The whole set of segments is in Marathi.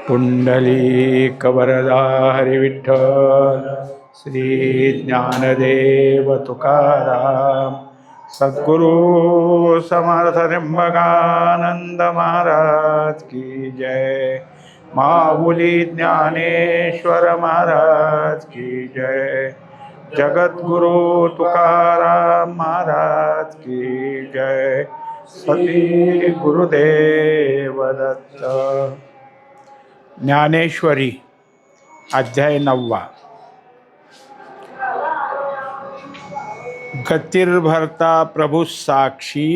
पुंडलीकवरदा हरी विठ्ठल श्री ज्ञानदेव तुकाराम सद्गुरु समर्थ त्र्यंबकानंद महाराज की जय। माऊली ज्ञानेश्वर महाराज की जय। जगद्गुरु तुकाराम महाराज की जय। सती गुरुदेव दत्त। ज्ञानेश्वरी अध्याय 9। गतिर्भर्ता प्रभु साक्षी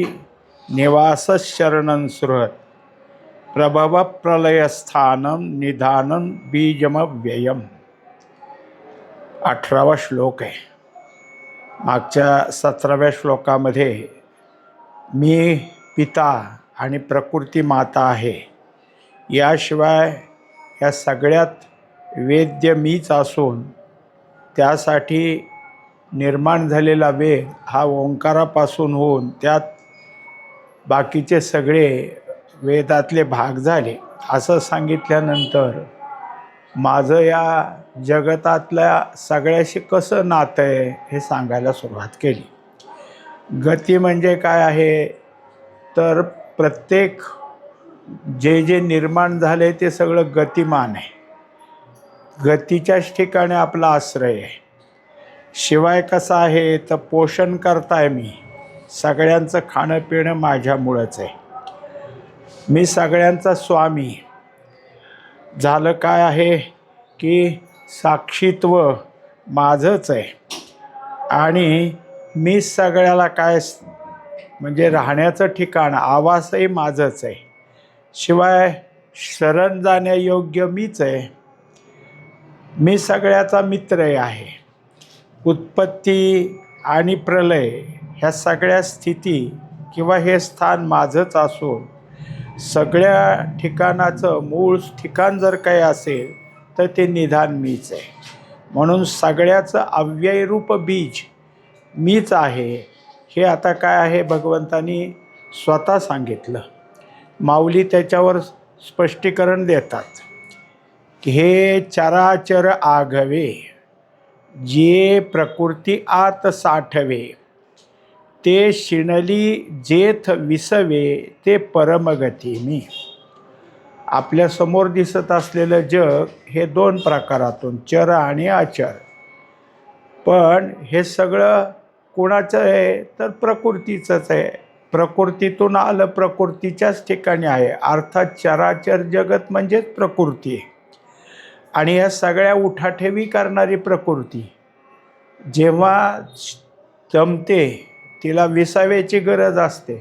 निवास शरणं सुहृत प्रभव प्रलयस्थानं निधानं बीजमव्ययम्। 18वा श्लोक आहे। मागच्या 17व्या श्लोकामध्ये मी पिता आणि प्रकृती माता आहे, याशिवाय या सगळ्यात वेद्य मीच असून त्यासाठी निर्माण झालेला वेद हा ओंकारापासून होऊन त्यात बाकीचे सगळे वेदातले भाग झाले असं सांगितल्यानंतर माझं या जगतातल्या सगळ्याशी कसं नातं आहे हे सांगायला सुरुवात केली। गती म्हणजे काय आहे तर प्रत्येक जे निर्माण झाले ते सगळं गतिमान आहे, गतीच्याच ठिकाणी आपला आश्रय आहे। शिवाय कसं आहे तर पोषण करताय मी, सगळ्यांचं खाणं पिणं माझ्यामुळंच आहे। मी सगळ्यांचा स्वामी झालं। काय आहे की साक्षीत्व माझंच आहे आणि मी सगळ्याला काय म्हणजे राहण्याचं ठिकाण आवासही माझंच आहे। शिवाय शरण जाण्यायोग्य मीच आहे। मी सगळ्याचा मित्रही आहे। उत्पत्ती आणि प्रलय ह्या सगळ्या स्थिती किंवा हे स्थान माझंच असून सगळ्या ठिकाणाचं मूळ ठिकाण जर काही असेल तर ते निधान मीच आहे। म्हणून सगळ्याचं अव्ययरूप बीज मीच आहे हे आता काय आहे भगवंतानी स्वतः सांगितलं। माऊली त्याच्यावर स्पष्टीकरण देतात की हे चराचर आघवे जे प्रकृती आत साठवे ते शिणली जेथ विसवे ते परमगती मी। आपल्यासमोर दिसत असलेलं जग हे 2 प्रकारातून चर आणि अचर, पण हे सगळं कोणाचं आहे तर प्रकृतीचंच आहे। प्रकृतीतून आलं, प्रकृतीच्याच ठिकाणी आहे, अर्थात चराचर जगत म्हणजेच प्रकृती आहे। आणि या सगळ्या उठाठेवी करणारी प्रकृती जेव्हा जमते, तिला विसाव्याची गरज असते,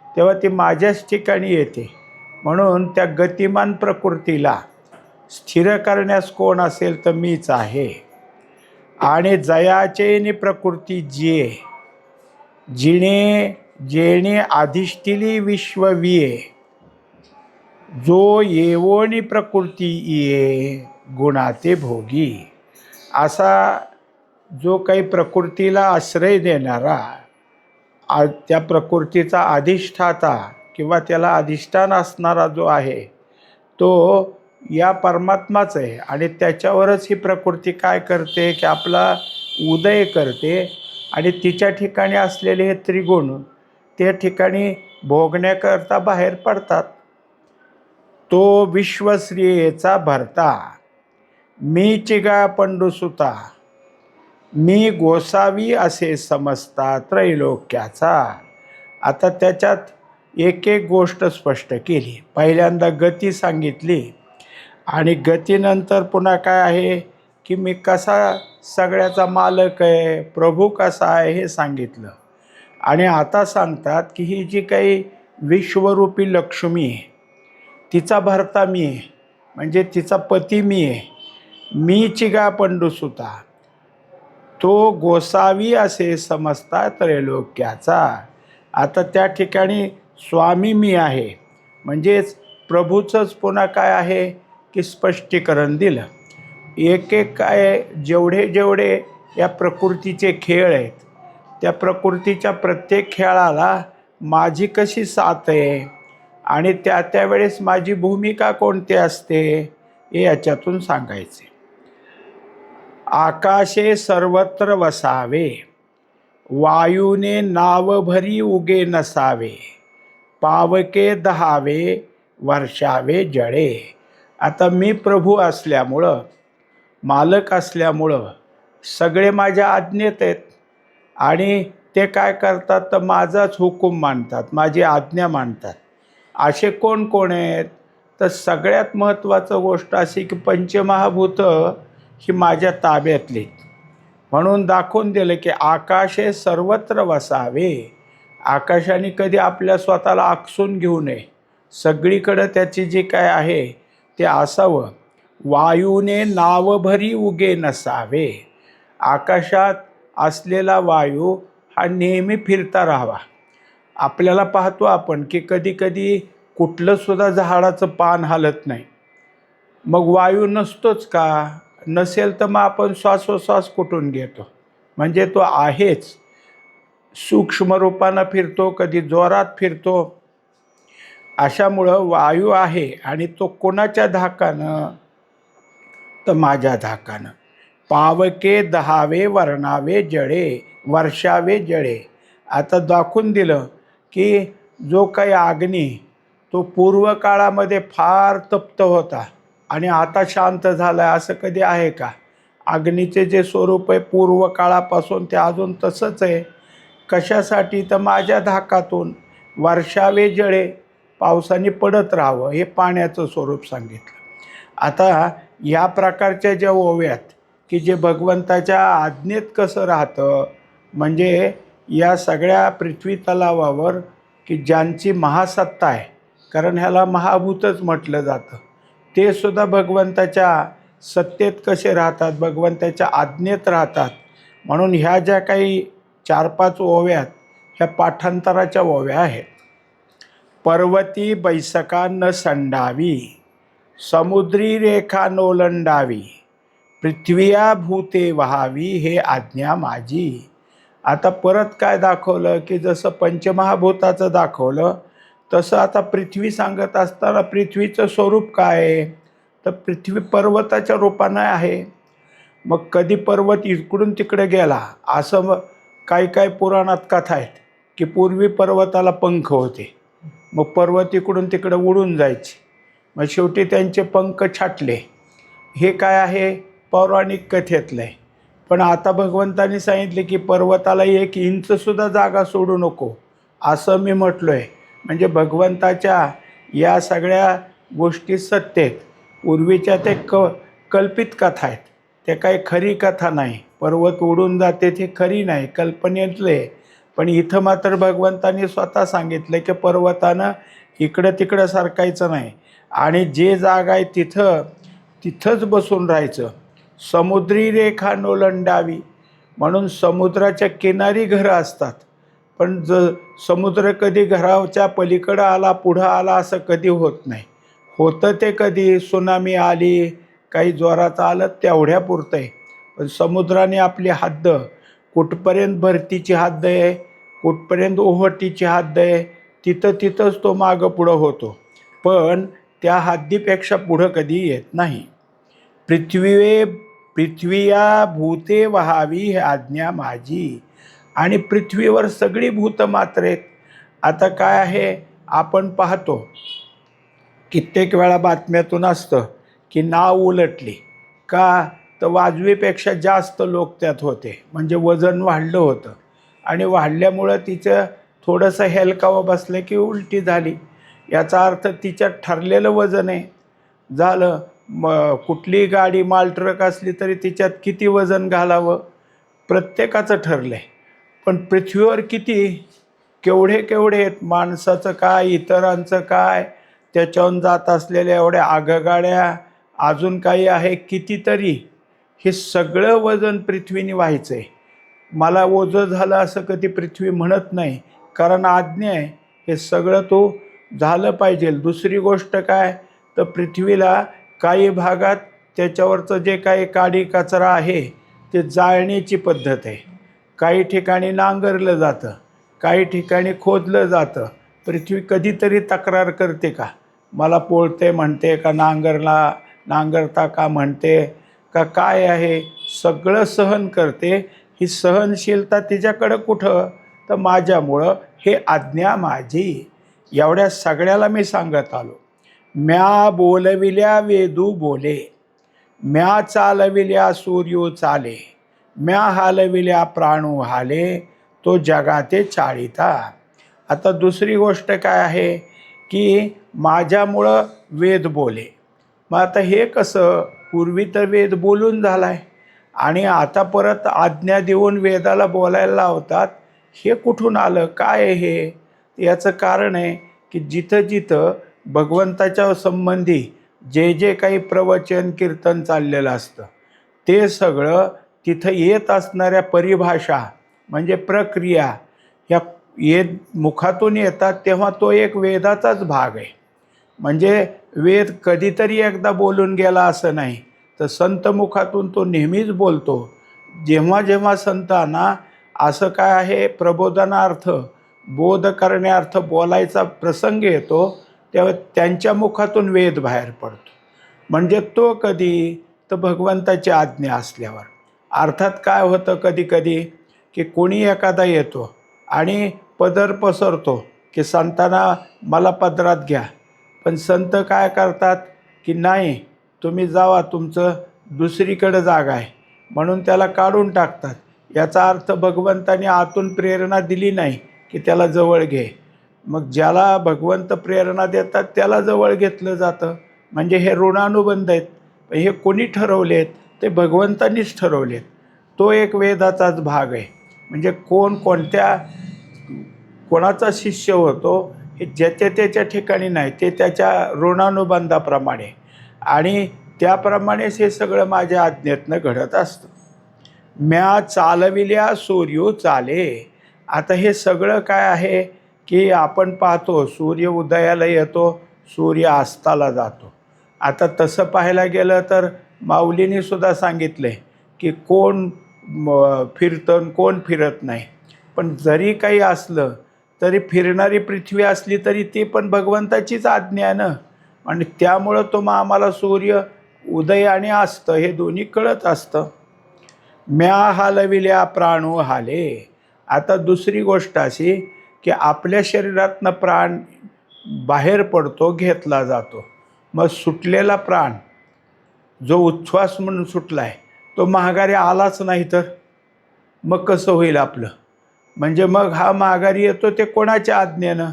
तेव्हा ती माझ्याच ठिकाणी येते। म्हणून त्या गतिमान प्रकृतीला स्थिर करण्यास कोण असेल तर मीच आहे। आणि जयाचेनी प्रकृती जिने जेणे अधिष्ठिली विश्वविये जो येवोनी प्रकृती ये गुणाते भोगी। असा जो काही प्रकृतीला आश्रय देणारा, त्या प्रकृतीचा अधिष्ठाता किंवा त्याला अधिष्ठान असणारा जो आहे तो या परमात्माच आहे। आणि त्याच्यावरच ही प्रकृती काय करते की आपला उदय करते आणि तिच्या ठिकाणी असलेले हे त्रिगुण त्या ठिकाणी भोगण्याकरता बाहेर पडतात। तो विश्वश्रियेचा भरता मी चिगा पंडुसुता मी गोसावी असे समजता त्रैलोक्याचा। आता त्याच्यात एक एक गोष्ट स्पष्ट केली। पहिल्यांदा गती सांगितली आणि गतीनंतर पुन्हा काय आहे की मी कसा सगळ्याचा मालक आहे, प्रभू कसा आहे हे सांगितलं। आणि आता सांगतात की ही जी काही विश्वरूपी लक्ष्मी आहे तिचा भरता मी आहे, म्हणजे तिचा पती मी आहे। मी चिगा पंडुसुता तो गोसावी असे समजता त्रैलोक्याचा। आता त्या ठिकाणी स्वामी मी आहे, म्हणजेच प्रभूचंच पुन्हा काय आहे की स्पष्टीकरण दिलं। एक एक काय जेवढे जेवढे या प्रकृतीचे खेळ आहेत त्या प्रकृतीच्या प्रत्येक खेळाला माझी कशी साथ आहे आणि त्या त्यावेळेस माझी भूमिका कोणती असते हे याच्यातून सांगायचे. आकाशे सर्वत्र वसावे, वायूने नाव भरी उगे नसावे, पावके दहावे वर्षावे जळे. आता मी प्रभू असल्यामुळं, मालक असल्यामुळं सगळे माझ्या आज्ञेत आहेत आणि ते काय करतात तर माझाच हुकूम मानतात, माझी आज्ञा मानतात. असे कोण कोण आहेत तर सगळ्यात महत्त्वाचं गोष्ट अशी की पंचमहाभूतं ही माझ्या ताब्यातली. म्हणून दाखवून दिलं की आकाशे सर्वत्र वसावे. आकाशाने कधी आपल्या स्वतःला आकसून घेऊ नये, सगळीकडं त्याची जी काय आहे ते असावं. वायूने नावभरी उगे नसावे, आकाशात असलेला वायू हा नेहमी फिरता राहावा. आपल्याला पाहतो आपण की कधी कधी कुठलंसुद्धा झाडाचं पान हलत नाही. मग वायू नसतोच का? नसेल तर मग आपण श्वासोश्वास कुठून घेतो? म्हणजे तो आहेच, सूक्ष्म रूपानं फिरतो, कधी जोरात फिरतो. अशामुळं वायू आहे आणि तो कोणाच्या धाकानं तर माझ्या धाकानं. पावके दहावे वर्णावे जळे, वर्षावे जळे. आता दाखवून दिलं की जो काही अग्नी तो पूर्व काळामध्ये फार तप्त होता आणि आता शांत झाला आहे असं कधी आहे का? अग्नीचे जे स्वरूप आहे पूर्व काळापासून ते अजून तसंच आहे. कशासाठी तर माझ्या धाकातून. वर्षावे जळे, पावसाने पडत राहावं, हे पाण्याचं स्वरूप सांगितलं. आता या प्रकारच्या ज्या ओव्यात की जे भगवंताच्या आज्ञेत कसं राहतं, म्हणजे या सगळ्या पृथ्वी तलावावर की ज्यांची महासत्ता आहे, कारण ह्याला महाभूतच म्हटलं जातं, ते सुद्धा भगवंताच्या सत्तेत कसे राहतात, भगवंताच्या आज्ञेत राहतात. म्हणून ह्या ज्या काही 4-5 ओव्यात ह्या पाठांतराच्या ओव्या आहेत. पर्वती बैसका न संडावी, समुद्री रेखा नोलंडावी, पृथ्वीया भूते वहावी हे आज्ञा माझी. आता परत काय दाखवलं की जसं पंचमहाभूताचं दाखवलं तसं आता पृथ्वी सांगत असताना पृथ्वीचं स्वरूप काय आहे तर पृथ्वी पर्वताच्या रूपानं आहे. मग कधी पर्वत इकडून तिकडे गेला असं काही काही पुराणात कथा आहेत की पूर्वी पर्वताला पंख होते, मग पर्वत इकडून तिकडे उडून जायचे, मग शेवटी त्यांचे पंख छाटले. हे काय आहे पौराणिक कथेतलं आहे. पण आता भगवंतांनी सांगितले की पर्वताला 1 इंचसुद्धा जागा सोडू नको असं मी म्हटलो आहे. म्हणजे भगवंताच्या या सगळ्या गोष्टी सत्य आहेत. पूर्वीच्या ते कल्पित कथा आहेत, ते काही खरी कथा नाही. पर्वत उडून जाते ती खरी नाही, कल्पनेतले. पण इथं मात्र भगवंतांनी स्वतः सांगितलं की पर्वतानं इकडं तिकडं सरकायचं नाही आणि जे जागा आहे तिथंच बसून राहायचं. समुद्री रेखा नोलंडावी, म्हणून समुद्राच्या किनारी घरं असतात, पण समुद्र कधी घराच्या पलीकडं आला पुढं आला असं कधी होत नाही. होतं ते कधी सुनामी आली, काही जोरात आलं तेवढ्यापुरतं आहे. पण समुद्राने आपली हद्द, कुठपर्यंत भरतीची हद्द आहे, कुठपर्यंत ओहोटीची हद्द आहे, तिथंच तो मागं पुढं होतो, पण त्या हद्दीपेक्षा पुढं कधी येत नाही. पृथ्वीया भूते वहावी ही आज्ञा माझी. आणि पृथ्वीवर सगळी भूतं मात्र आहेत. आता काय आहे आपण पाहतो कित्येक वेळा बातम्यातून असतं की नाव उलटली का तर वाजवीपेक्षा जास्त लोक त्यात होते, म्हणजे वजन वाढलं होतं आणि वाढल्यामुळं तिचं थोडंसं हेलकावं बसलं की उलटी झाली. याचा अर्थ तिच्यात ठरलेलं वजन आहे. झालं कुठलीही गाडी माल ट्रक असली तरी तिच्यात किती वजन घालावं प्रत्येकाचं ठरलं आहे. पण पृथ्वीवर किती केवढे आहेत, माणसाचं काय इतरांचं काय, त्याच्याहून जात असलेल्या एवढ्या आगगाड्या अजून काही आहे कितीतरी, हे सगळं वजन पृथ्वीने व्हायचं आहे. मला ओझं झालं असं कधी पृथ्वी म्हणत नाही, कारण आज्ञा आहे हे सगळं तो झालं पाहिजे. दुसरी गोष्ट काय तर पृथ्वीला काही भागात त्याच्यावरचं जे काही काडी कचरा आहे ते जाळण्याची पद्धत आहे. काही ठिकाणी नांगरलं जातं, काही ठिकाणी खोदलं जातं. पृथ्वी कधीतरी तक्रार करते का मला पोळते म्हणते का नांगरला नांगरता का म्हणते का काय आहे, सगळं सहन करते. ही सहनशीलता तिच्याकडं कुठं, तर माझ्यामुळं हे आज्ञा माझी. एवढ्या सगळ्याला मी सांगत आलो. म्या बोलविल्या वेदू बोले, म्या चालविल्या सूर्यो चाले, म्या हालविल्या प्राणू हाले, तो जगाते चाळिता. आता दुसरी गोष्ट काय आहे की माझ्यामुळं वेद बोले. मग आता हे कसं, पूर्वी तर वेद बोलून झाला आहे आणि आता परत आज्ञा देऊन वेदाला बोलायला लावतात. हे कुठून आलं, काय आहे हे? याचं कारण आहे की जिथं जिथं भगवंताच्या संबंधी जे जे काही प्रवचन कीर्तन चाललेलं असतं ते सगळं तिथं येत असणाऱ्या परिभाषा म्हणजे प्रक्रिया ह्या मुखातून येतात, तेव्हा तो एक वेदाचाच भाग आहे. म्हणजे वेद कधीतरी एकदा बोलून गेला असं नाही, तर संत मुखातून तो नेहमीच बोलतो. जेव्हा जेव्हा संतांना असं काय आहे प्रबोधनार्थ बोध करण्यार्थ बोलायचा प्रसंग येतो तेव्हा त्यांच्या मुखातून वेद बाहेर पडतो. म्हणजे तो कधी, तर भगवंताची आज्ञा असल्यावर. अर्थात काय होतं कधी कधी की कोणी एखादा येतो आणि पदर पसरतो की संतांना मला पदरात घ्या, पण संत काय करतात की नाही तुम्ही जावा, तुमचं दुसरीकडे जागा आहे म्हणून त्याला काढून टाकतात. याचा अर्थ भगवंताने आतून प्रेरणा दिली नाही की त्याला जवळ घे. मग ज्याला भगवंत प्रेरणा देतात त्याला जवळ घेतलं जातं. म्हणजे हे ऋणानुबंध आहेत. हे कोणी ठरवलेत, ते भगवंतांनीच ठरवलेत. तो एक वेदाचाच भाग आहे. म्हणजे कोण कोणाचा शिष्य होतो हे ज्याच्या त्याच्या ठिकाणी नाही, ते त्याच्या ऋणानुबंधाप्रमाणे आणि त्याप्रमाणेच हे सगळं माझ्या आज्ञेतनं घडत असतं. म्या चालविल्या सूर्यो चाले. आता हे सगळं काय आहे की आपण पाहतो सूर्य उदयाला येतो, सूर्य अस्ताला जातो. आता तसं पाहायला गेलं तर माऊलीने सुद्धा सांगितलं आहे की कोण फिरतं कोण फिरत नाही. पण जरी काही असलं तरी फिरणारी पृथ्वी असली तरी ती पण भगवंताचीच आज्ञा आहे ना. आणि त्यामुळं तो मग आम्हाला सूर्य उदय आणि अस्त हे दोन्ही कळत असतं. म्या हालविल्या प्राणू हाले. आता दुसरी गोष्ट अशी की आपल्या शरीरातनं प्राण बाहेर पडतो, घेतला जातो. मग सुटलेला प्राण जो उच्छ्वास म्हणून सुटला आहे तो माघारी आलाच नाही तर मग कसं होईल आपलं. म्हणजे मग हा माघारी येतो ते कोणाच्या आज्ञेनं.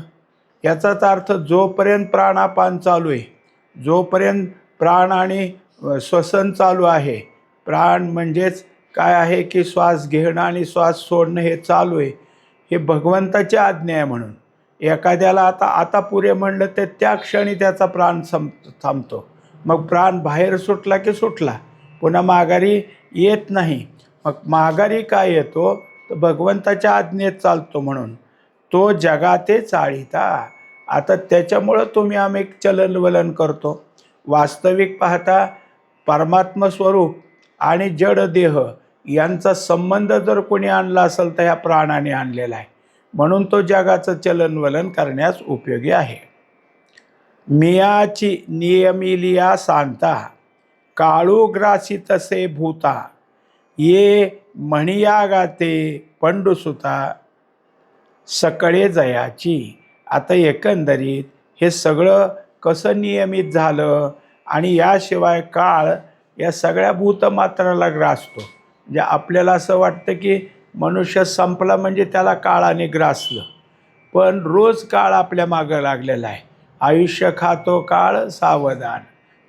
याचाच अर्थ जोपर्यंत प्राणापान चालू आहे, जोपर्यंत प्राण आणि श्वसन चालू आहे, प्राण म्हणजेच काय आहे की श्वास घेणं आणि श्वास सोडणं हे चालू आहे, हे भगवंताची आज्ञा आहे. म्हणून एखाद्याला आता पुरे म्हणलं तर त्या क्षणी त्याचा प्राण थांबतो. मग प्राण बाहेर सुटला की सुटला, पुन्हा माघारी येत नाही. मग माघारी काय येतो, तर भगवंताच्या आज्ञेत चालतो म्हणून तो जगाते चाळिता. आता त्याच्यामुळं तुम्ही आम्ही चलनवलन करतो. वास्तविक पाहता परमात्म स्वरूप आणि जड देह यांचा संबंध जर कोणी आणला असेल तर ह्या प्राणाने आणलेला आहे. म्हणून तो जगाचं चलनवलन करण्यास उपयोगी आहे. मियाची नियमिलिया सांता, काळू ग्रासी तसे भूता, ये म्हणिया गाते पंडुसुता सकळे जयाची. आता एकंदरीत हे सगळं कसं नियमित झालं आणि याशिवाय काळ या सगळ्या भूतमात्राला ग्रासतो. म्हणजे आपल्याला असं वाटतं की मनुष्य संपला म्हणजे त्याला काळाने ग्रासलं, पण रोज काळ आपल्या मागं लागलेला आहे. आयुष्य खातो काळ सावधान,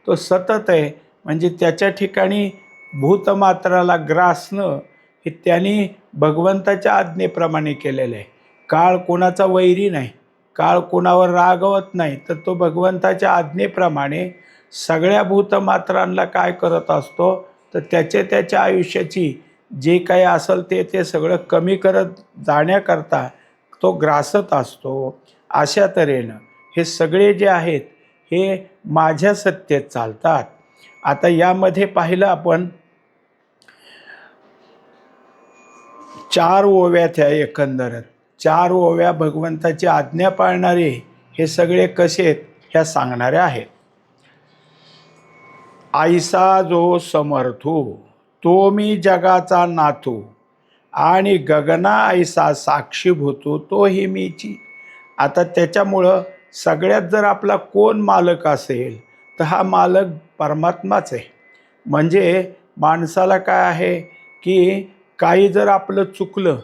तो सतत आहे. म्हणजे त्याच्या ठिकाणी भूतमात्राला ग्रासणं हे त्यांनी भगवंताच्या आज्ञेप्रमाणे केलेलं आहे. काळ कोणाचा वैरी नाही, काळ कोणावर रागवत नाही, तर तो भगवंताच्या आज्ञेप्रमाणे सगळ्या भूतमात्रांना काय करत असतो, तर त्याच्या आयुष्याची जे काही असेल ते सगळं कमी करत जाण्याकरता तो ग्रासत असतो. अशा तऱ्हेनं हे सगळे जे आहेत हे माझ्या सत्तेत चालतात. आता यामध्ये पाहिलं आपण 4 ओव्यात ह्या एकंदरच 4 ओव्या भगवंताची आज्ञा पाळणारे हे सगळे कसे आहेत ह्या सांगणाऱ्या आहेत. ऐसा जो समर्थू तो मी जगाचा नाथू आणि गगना ऐसा साक्षीभूतो तोही मीची. आता त्याच्यामुळं सगळ्यात जर आपला कोण मालक असेल तर हा मालक परमात्माच आहे. म्हणजे माणसाला काय आहे की काही जर आपलं चुकलं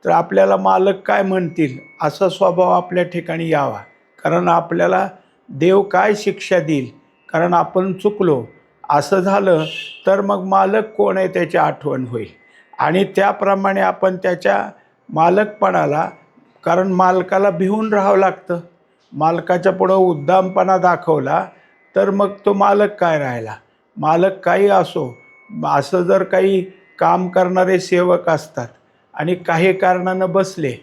तर आपल्याला मालक काय म्हणतील असा स्वभाव आपल्या ठिकाणी यावा. कारण आपल्याला देव काय शिक्षा देईल, कारण आपण चुकलो असं झालं तर मग मालक कोण आहे त्याची आठवण होईल. आणि त्याप्रमाणे आपण त्याच्या मालकपणाला, कारण मालकाला भिवून राहावं लागतं. मालकाच्या पुढं उद्दामपणा दाखवला तर मग तो मालक काय राहिला. मालक काही असो, असं जर काही काम करणारे सेवक असतात आणि काही कारणानं बसले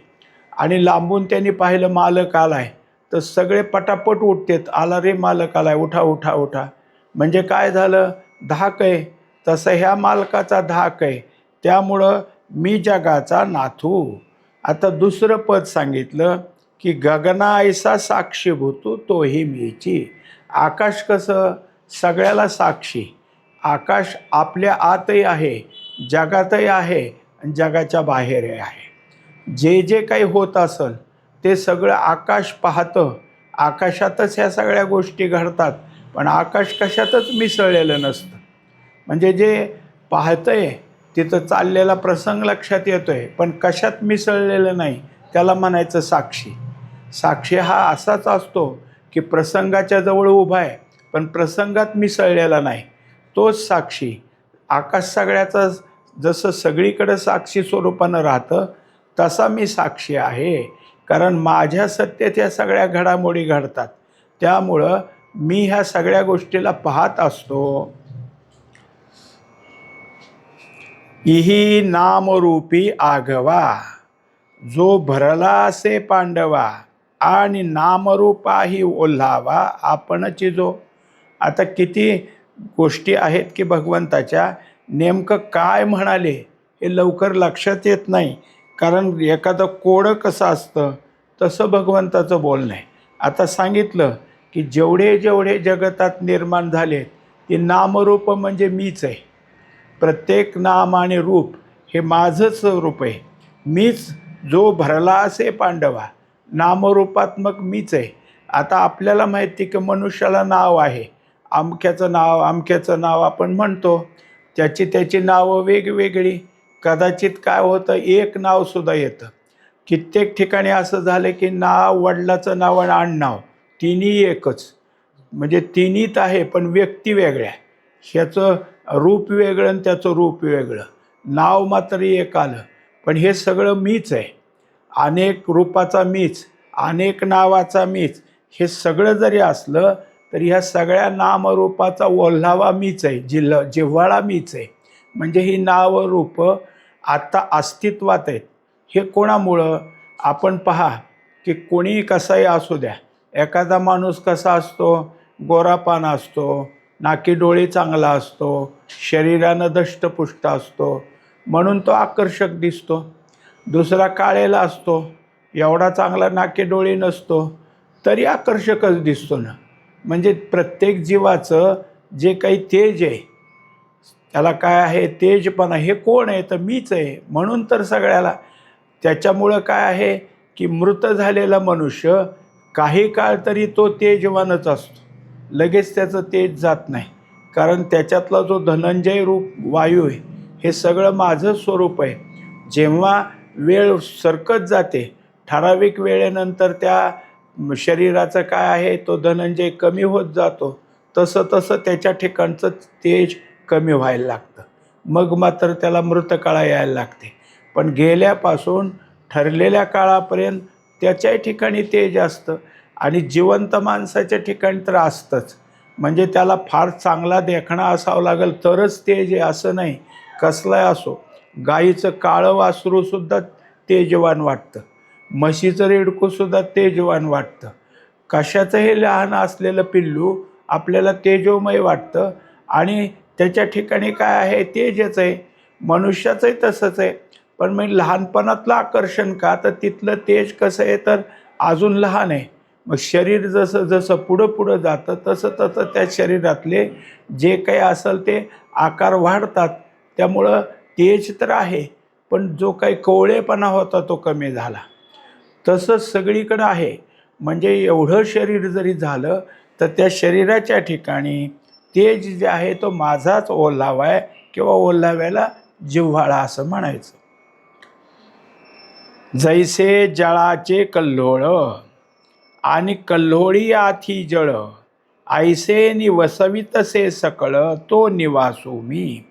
आणि लांबून त्यांनी पाहिलं मालक आलाय तर सगळे पटापट उठतात, आला रे मालक आलाय, उठा उठा उठा. म्हणजे काय झालं, धाक आहे. तसं ह्या मालकाचा धाक आहे. त्यामुळं मी जगाचा नाथू. आता दुसरं पद सांगितलं की गगना ऐसा साक्षीभूतो तोही मीची. आकाश कसं सगळ्याला साक्षी. आकाश आपल्या आतही आहे, जगातही आहे आणि जगाच्या बाहेरही आहे. जे जे काही होत असेल ते सगळं आकाश पाहतं. आकाशातच ह्या सगळ्या गोष्टी घडतात, पण आकाश कशातच मिसळलेलं नसतं. म्हणजे जे पाहतंय तिथं चाललेला प्रसंग लक्षात येतोय, पण कशात मिसळलेलं नाही त्याला म्हणायचं साक्षी. साक्षी हा असाच असतो की प्रसंगाच्या जवळ उभा आहे पण प्रसंगात मिसळलेला नाही, तोच साक्षी. आकाश सगळ्याचं जसं सगळीकडं साक्षी स्वरूपानं राहतं तसा मी साक्षी आहे. कारण माझ्या सत्तेत ह्या सगळ्या घडामोडी घडतात. त्यामुळं मी ह्या सगळ्या गोष्टीला पाहत असतो. इही नामरूपी आघवा जो भरला असे पांडवा आणि नामरूपाही ओल्हावा आपणची जो. आता किती गोष्टी आहेत की भगवंताच्या नेमकं काय म्हणाले हे लवकर लक्षात येत नाही. कारण एखादं कोडं कसं असतं तसं भगवंताचं बोलणं आहे. आता सांगितलं की जेवढे जेवढे जगतात निर्माण झाले ते नामरूप म्हणजे मीच आहे. प्रत्येक नाम आणि रूप हे माझंच रूप आहे. मीच जो भरला असे पांडवा, नामरूपात्मक मीच आहे. आता आपल्याला माहिती की मनुष्याला नाव आहे, अमक्याचं नाव आपण म्हणतो. त्याची नावं वेगवेगळी. कदाचित काय होतं एक नावसुद्धा येतं. कित्येक ठिकाणी असं झालं की नाव, वडिलाचं नाव आणि आडनाव तिन्ही एकच. म्हणजे तिन्हीत आहे पण व्यक्ती वेगळ्या. ह्याचं रूप वेगळं आणि त्याचं रूप वेगळं. नाव मात्र एक आलं, पण हे सगळं मीच आहे. अनेक रूपाचा मीच, अनेक नावाचा मीच. हे सगळं जरी असलं तरी ह्या सगळ्या नामरूपाचा ओल्हावा मीच आहे, जिव्हाळा मीच आहे. म्हणजे ही नावरूप आत्ता अस्तित्वात आहेत. हे कोणामुळं, आपण पहा की कोणीही कसाही असू द्या, एखादा माणूस कसा असतो, गोरापान असतो, नाकी डोळे चांगला असतो, शरीरानं दष्टपुष्ट असतो म्हणून तो आकर्षक दिसतो. दुसरा काळेला असतो, एवढा चांगला नाके डोळे नसतो तरी आकर्षकच दिसतो ना. म्हणजे प्रत्येक जीवाचं जे काही तेज आहे, त्याला काय आहे तेजपणा, हे कोण आहे तर मीच आहे. म्हणून तर सगळ्याला. त्याच्यामुळं काय आहे की मृत झालेला मनुष्य काही काळ तरी तो तेजवानच असतो, लगेच त्याचं तेज जात नाही. कारण त्याच्यातला जो धनंजय रूप वायू आहे हे सगळं माझं स्वरूप आहे. जेव्हा वेळ सरकत जाते, ठराविक वेळेनंतर त्या शरीराचं काय आहे तो धनंजय कमी होत जातो, तसं तसं त्याच्या ठिकाणचं तेज कमी व्हायला लागतं. मग मात्र त्याला मृतकाळा यायला लागते. पण गेल्यापासून ठरलेल्या काळापर्यंत त्याच्याही ठिकाणी तेज असतं आणि जिवंत माणसाच्या ठिकाणी तर असतंच. म्हणजे त्याला फार चांगला देखणा असावं लागेल तरच तेज आहे असं नाही. कसलाही असो, गाईचं काळं वासरूसुद्धा तेजवान वाटतं, म्हशीचं रेडकूसुद्धा तेजवान वाटतं. कशाचंही लहान असलेलं पिल्लू आपल्याला तेजोमय वाटतं आणि त्याच्या ठिकाणी काय आहे तेजच आहे. मनुष्याचंही तसंच आहे. पण मग लहानपणातलं आकर्षण का, तर तिथलं तेज कसं आहे तर अजून लहान आहे. मग शरीर जसं जसं पुढं पुढं जातं तसं तसं त्या शरीरातले जे काही असेल ते आकार वाढतात. त्यामुळं तेज तर आहे, पण जो काही कोवळेपणा होता तो कमी झाला. तसंच सगळीकडं आहे. म्हणजे एवढं शरीर जरी झालं तर त्या शरीराच्या ठिकाणी तेज जे आहे तो माझाच ओलावा आहे किंवा ओलाव्याला जिव्हाळा असं म्हणायचं. जैसे जळाचे कल्लोळ आणि कल्होळी आथी जळ, ऐसे निवसवितसे सकळ तो निवासू मी.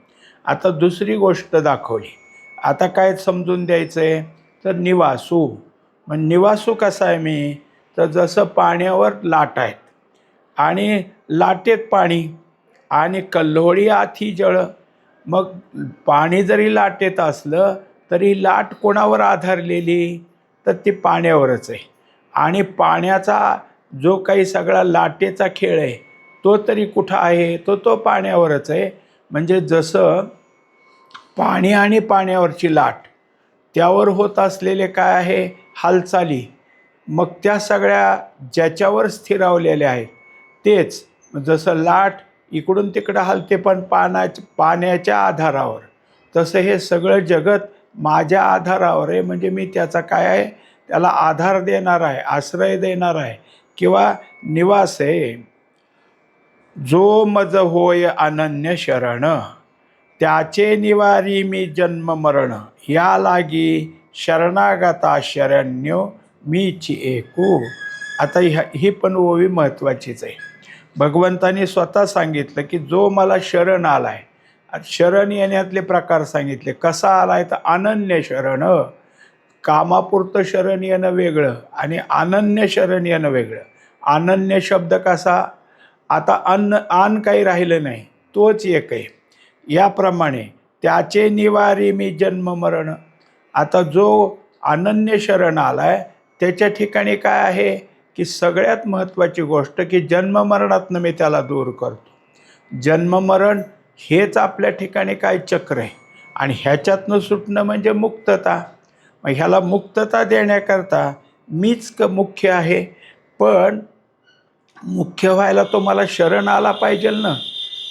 आता दुसरी गोष्ट दाखवली. आता काय समजून द्यायचंय तर निवासू. मग निवासू कसा आहे मी, तर जसं पाण्यावर लाट आहेत आणि लाटेत पाणी आणि कल्होळी आथी जळ. मग पाणी जरी लाटेत असलं तरी लाट कोणावर आधारलेली, तर ती पाण्यावरच आहे. आणि पाण्याचा जो काही सगळा लाटेचा खेळ आहे तो तरी कुठं आहे, तो तो पाण्यावरच आहे. म्हणजे जसं पाणी आणि पाण्यावरची लाट, त्यावर होत असलेले काय आहे हालचाली, मग त्या सगळ्या ज्याच्यावर स्थिरावलेल्या आहेत तेच. जसं लाट इकडून तिकडं हलते पण पाण्याच्या आधारावर, तसं हे सगळं जगत माझ्या आधारावर आहे. म्हणजे मी त्याचा काय आहे, त्याला आधार देणार आहे, आश्रय देणार आहे किंवा निवास आहे. जो मज होय अनन्य शरण, त्याचे निवारी मी जन्म मरण, या लागी शरणागता शरण्यो मीची एकू. आता ही पण ओवी महत्त्वाचीच आहे. भगवंताने स्वतः सांगितलं की जो मला शरण आलाय, शरण येण्यातले प्रकार सांगितले. कसा आलाय तर अनन्य शरण. कामापुरतं शरण येणं वेगळं आणि अनन्य शरण येणं वेगळं. अनन्य शब्द कसा, आता अन्न काही राहिलं नाही, तोच एक आहे. याप्रमाणे त्याचे निवारी मी जन्म मरण. आता जो अनन्य शरण आलाय त्याच्या ठिकाणी काय आहे की सगळ्यात महत्त्वाची गोष्ट की जन्ममरणातनं मी त्याला दूर करतो. जन्ममरण हेच आपल्या ठिकाणी काय चक्र आहे आणि ह्याच्यातनं सुटणं म्हणजे मुक्तता. मग ह्याला मुक्तता देण्याकरता मीच मुख्य आहे. पण मुख्य व्हायला तो मला शरण आला पाहिजे ना.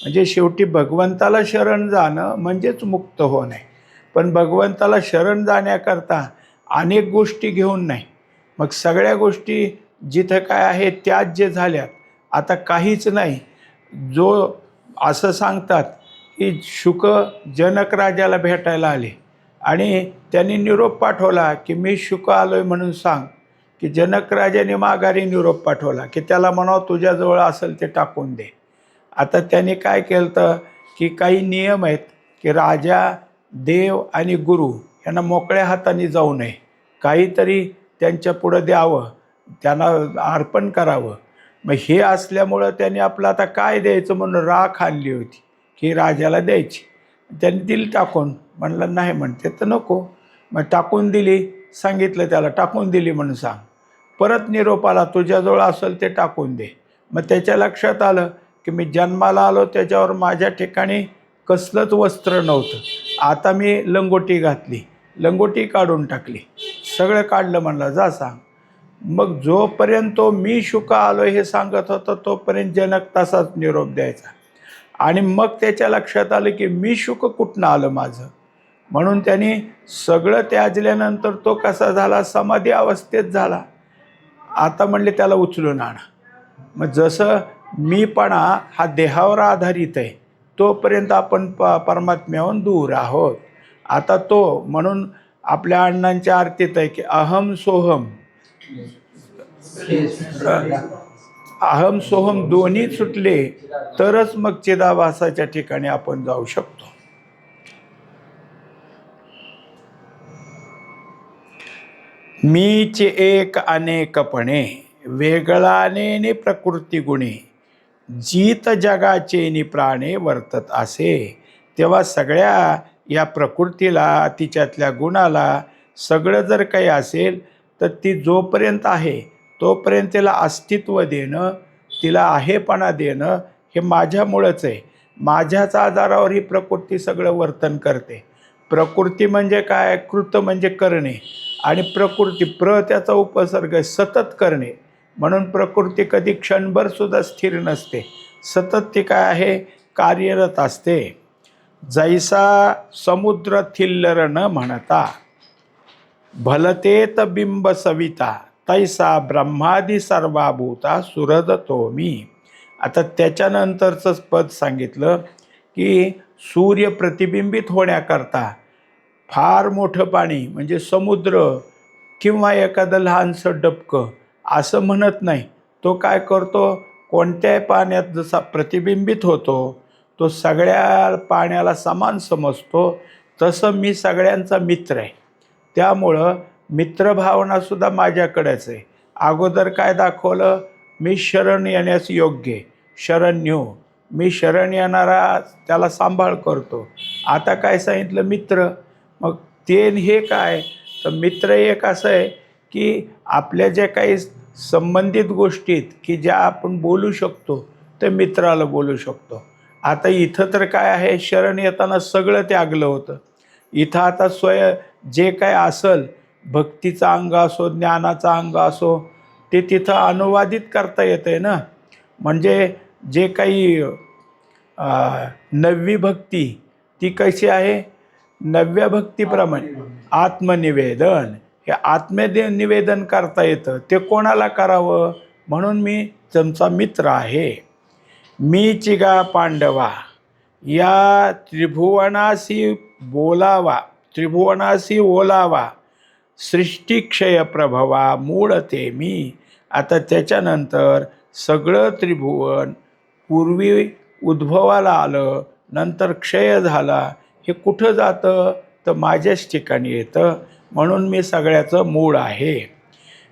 म्हणजे शेवटी भगवंताला शरण जाणं म्हणजेच मुक्त होणे. पण भगवंताला शरण जाण्याकरता अनेक गोष्टी घेऊन नाही. मग सगळ्या गोष्टी जिथं काय आहे त्याच जे झाल्यात, आता काहीच नाही. जो असं सांगतात की शुक जनक राजाला भेटायला आले आणि त्यांनी निरोप पाठवला की मी शुक आलोय म्हणून सांग. की जनक राजाने माघारी निरोप पाठवला की त्याला म्हणावं तुझ्याजवळ असेल ते टाकून दे. आता त्याने काय केलं तर की काही नियम आहेत की राजा, देव आणि गुरु यांना मोकळ्या हाताने जाऊ नये, काहीतरी त्यांच्या पुढं द्यावं, त्यांना अर्पण करावं. मग हे असल्यामुळं त्यांनी आपलं आता काय द्यायचं म्हणून राख आणली होती की राजाला द्यायची. त्यांनी दिली टाकून. म्हणलं नाही म्हणते तर नको. मग टाकून दिली, सांगितलं त्याला टाकून दिली म्हणून सांग. परत निरोप आला तुझ्याजवळ असेल ते टाकून दे. मग त्याच्या लक्षात आलं की मी जन्माला आलो त्याच्यावर माझ्या ठिकाणी कसलंच वस्त्र नव्हतं. आता मी लंगोटी घातली, लंगोटी काढून टाकली, सगळं काढलं. म्हणलं जा सांग. मग जोपर्यंत तो मी शुक आलो हे सांगत होता तोपर्यंत जनक तसाच निरोप द्यायचा. आणि मग त्याच्या लक्षात आलं की मी शुक कुठनं आलं माझं. म्हणून त्यांनी सगळं त्याजल्यानंतर तो कसा झाला, समाधी अवस्थेत झाला. आता म्हणले त्याला उचलून आणा. मग जसं मीपणा हा देहावर आधारित आहे तोपर्यंत आपण परमात्म्याहून दूर आहोत. आता तो म्हणून आपल्या अण्णांच्या आरतीत आहे की अहम सोहम, अहम सोहम दोन्ही सुटले तरच मग चिदाभासाच्या ठिकाणी आपण जाऊ शकतो. मीच एक अनेकपणे वेगळाने प्रकृती गुणे, जीत जगाचे नि प्राणे वर्तत असे. तेव्हा सगळ्या या प्रकृतीला, तिच्यातल्या गुणाला, सगळं जर काही असेल तर ती जोपर्यंत आहे तोपर्यंत तिला अस्तित्व देणं, तिला आहेपणा देणं हे माझ्यामुळंच आहे. माझ्याच आधारावर ही प्रकृती सगळं वर्तन करते. प्रकृती म्हणजे काय, कृत म्हणजे करणे आणि प्रकृती, त्याचा उपसर्ग आहे सतत करणे. म्हणून प्रकृती कधी क्षणभर सुद्धा स्थिर नसते, सतत ती काय आहे, कार्यरत असते. जैसा समुद्र थिल्लर न म्हणता भलतेत बिंब सविता तैसा ब्रह्मादी सर्वाभूता सुरद तो मी. आता त्याच्यानंतरचं पद सांगितलं की सूर्य प्रतिबिंबित होण्याकरता फार मोठं पाणी म्हणजे समुद्र किंवा एखादं लहानसं डबकं असं म्हणत नाही. तो काय करतो, कोणत्याही पाण्यात जसा प्रतिबिंबित होतो तो सगळ्या पाण्याला समान समजतो. तसं मी सगळ्यांचा मित्र आहे, त्यामुळं मित्रभावनासुद्धा माझ्याकडेच आहे. अगोदर काय दाखवलं, मी शरण येण्यास योग्य, शरण्यो, मी शरण येणारा त्याला सांभाळ करतो. आता काय सांगितलं, मित्र. मग ते हे काय, तर मित्र एक असं आहे की आपल्या ज्या काही संबंधित गोष्टीत की ज्या आपण बोलू शकतो ते मित्राला बोलू शकतो. आता इथं तर काय आहे, शरण येताना सगळं त्यागलं होतं. इथं आता जे काय असेल, भक्तीचा अंग असो, ज्ञानाचा अंग असो, ते तिथं अनुवादित करता येतं ना. म्हणजे जे काही नववी भक्ती ती कशी आहे, नवव्या भक्तीप्रमाणे आत्मनिवेदन, हे निवेदन करता येतं. ते कोणाला करावं, म्हणून मी तुमचा मित्र आहे. मी चिगा पांडवा या त्रिभुवनासी ओलावा सृष्टिक्षय प्रभवा मूळ ते मी. आता त्याच्यानंतर सगळं त्रिभुवन पूर्वी उद्भवाला आलं, नंतर क्षय झाला, हे कुठं जातं, तर माझ्याच ठिकाणी येतं. म्हणून मी सगळ्याचं मूळ आहे.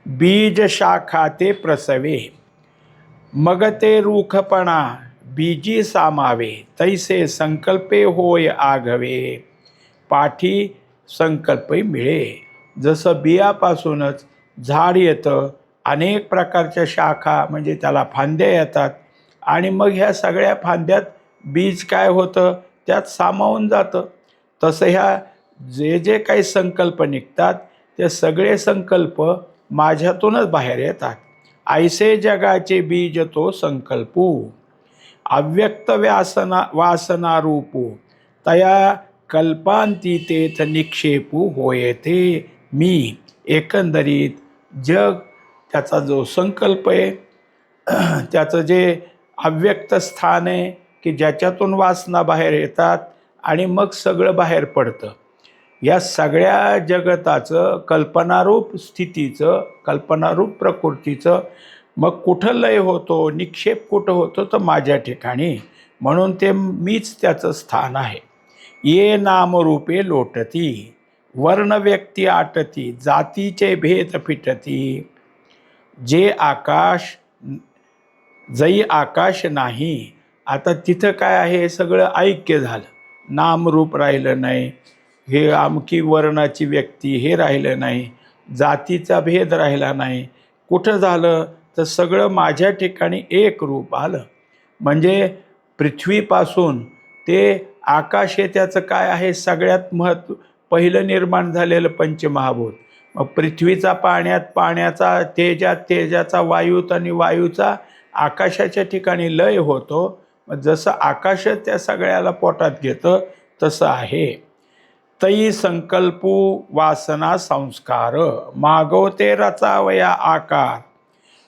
बीज शाखा ते प्रसवे मग ते रूखपणा बीजी सामावे तैसे संकल्पे होय आघवे पाठी संकल्पे मिळे. जसं बियापासूनच झाड येतं, अनेक प्रकारच्या शाखा म्हणजे त्याला फांद्या येतात, आणि मग ह्या सगळ्या फांद्यात बीज काय होतं, त्यात सामावून जातं. तसं ह्या जे काही संकल्प निघतात ते सगळे संकल्प माझ्यातूनच बाहेर येतात. ऐसे जगाचे बीज तो संकल्पू अव्यक्त वासना रूपू तया कल्पांती तेथ निक्षेपू होयते मी. एकंदरीत जग त्याचा जो संकल्प आहे, त्याचं जे अव्यक्त स्थान आहे की ज्याच्यातून वासना बाहेर येतात आणि मग सगळं बाहेर पडतं. या सगळ्या जगताचं कल्पनारूप स्थितीचं, कल्पनारूप प्रकृतीचं मग कुठं लय होतो, निक्षेप कुठं होतो, तर माझ्या ठिकाणी. म्हणून ते मीच त्याचं स्थान आहे. ये नामरूपे लोटती वर्ण व्यक्ती आटती जातीचे भेद फिटती जे आकाश जई आकाश नाही. आता तिथं काय आहे, सगळं ऐक्य झालं, नामरूप राहिलं नाही, हे अमकी वर्णाची व्यक्ती हे राहिलं नाही, जातीचा भेद राहिला नाही. कुठं झालं, तर सगळं माझ्या ठिकाणी एक रूप आलं. म्हणजे पृथ्वीपासून ते आकाश हे त्याचं काय आहे, सगळ्यात पहिलं निर्माण झालेलं पंचमहाभूत. मग पृथ्वीचा पाण्याचा, तेजाचा वायूत आणि वायूचा आकाशाच्या ठिकाणी लय होतो. मग जसं आकाश त्या सगळ्याला पोटात घेतं तसं आहे. तई संकल्पू वासना संस्कार मागवते रचावया आकार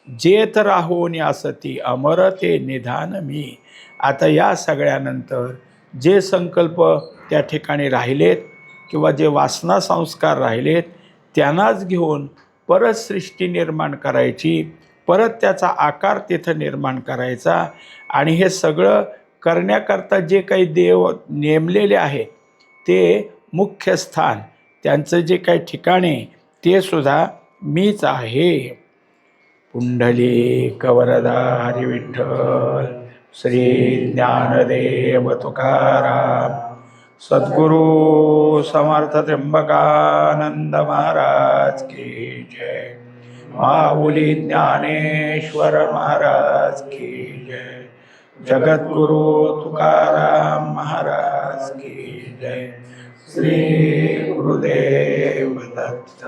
जेथ राहून असती अमर ते निधान मी. आता या सगळ्यानंतर जे संकल्प त्या ठिकाणी राहिलेत किंवा जे वासना संस्कार राहिलेत त्यांनाच घेऊन परत सृष्टी निर्माण करायची, परत त्याचा आकार तिथं निर्माण करायचा. आणि हे सगळं करण्याकरता जे काही देव नेमलेले आहेत ते मुख्य स्थान, त्यांचं जे काही ठिकाणे ते सुद्धा मीच आहे. पुंडलिक वरदा हरी विठ्ठल श्री ज्ञानदेव तुकाराम सद्गुरु समर्थ त्र्यंबकानंद महाराज की जय. माऊली ज्ञानेश्वर महाराज की जय. जगद्गुरु तुकाराम महाराज की जय. श्री गुरुदेव दत्त.